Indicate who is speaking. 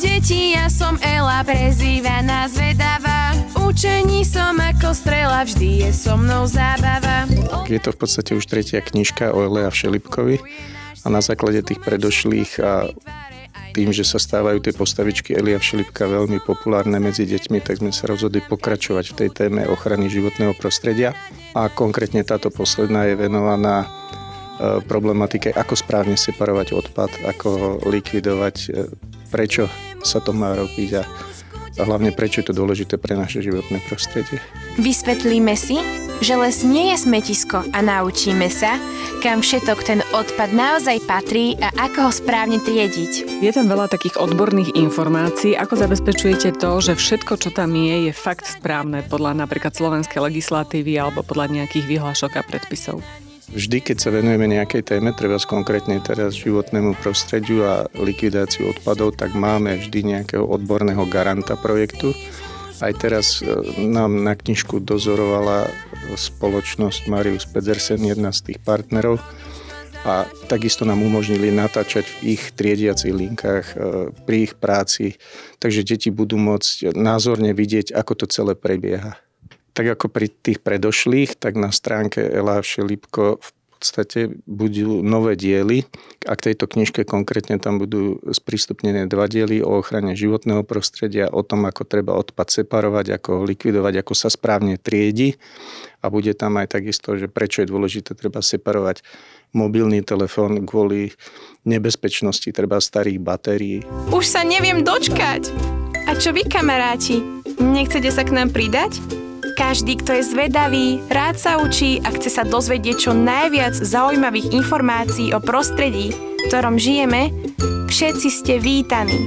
Speaker 1: deti, ja som Ela, prezývaná zvedavá. V učení som ako strela, vždy je so mnou zábava.
Speaker 2: Je to v podstate už tretia knižka o Ele a Všelipkovi a na základe tých predošlých a tým, že sa stávajú tie postavičky Eli a Všelipka veľmi populárne medzi deťmi, tak sme sa rozhodli pokračovať v tej téme ochrany životného prostredia. A konkrétne táto posledná je venovaná problematike, ako správne separovať odpad, ako ho likvidovať, prečo sa to má robiť a hlavne prečo je to dôležité pre naše životné prostredie.
Speaker 1: Vysvetlíme si, že les nie je smetisko a naučíme sa, kam všetok ten odpad naozaj patrí a ako ho správne triediť.
Speaker 3: Je tam veľa takých odborných informácií, ako zabezpečujete to, že všetko, čo tam je fakt správne podľa napríklad slovenskej legislatívy alebo podľa nejakých vyhlášok a predpisov.
Speaker 2: Vždy, keď sa venujeme nejakej téme, treba konkrétne teraz životnému prostrediu a likvidáciu odpadov, tak máme vždy nejakého odborného garanta projektu. Aj teraz nám na knižku dozorovala spoločnosť Marius Pedersen, jedna z tých partnerov. A takisto nám umožnili natáčať v ich triediacich linkách pri ich práci. Takže deti budú môcť názorne vidieť, ako to celé prebieha. Tak ako pri tých predošlých, tak na stránke Ela a Všelipko v podstate budú nové diely. A k tejto knižke konkrétne tam budú sprístupnené 2 diely o ochrane životného prostredia, o tom, ako treba odpad separovať, ako ho likvidovať, ako sa správne triedi. A bude tam aj takisto, že prečo je dôležité treba separovať mobilný telefón kvôli nebezpečnosti treba starých batérií.
Speaker 1: Už sa neviem dočkať. A čo vy, kamaráti? Nechcete sa k nám pridať? Každý, kto je zvedavý, rád sa učí a chce sa dozvedieť čo najviac zaujímavých informácií o prostredí, v ktorom žijeme, všetci ste vítaní.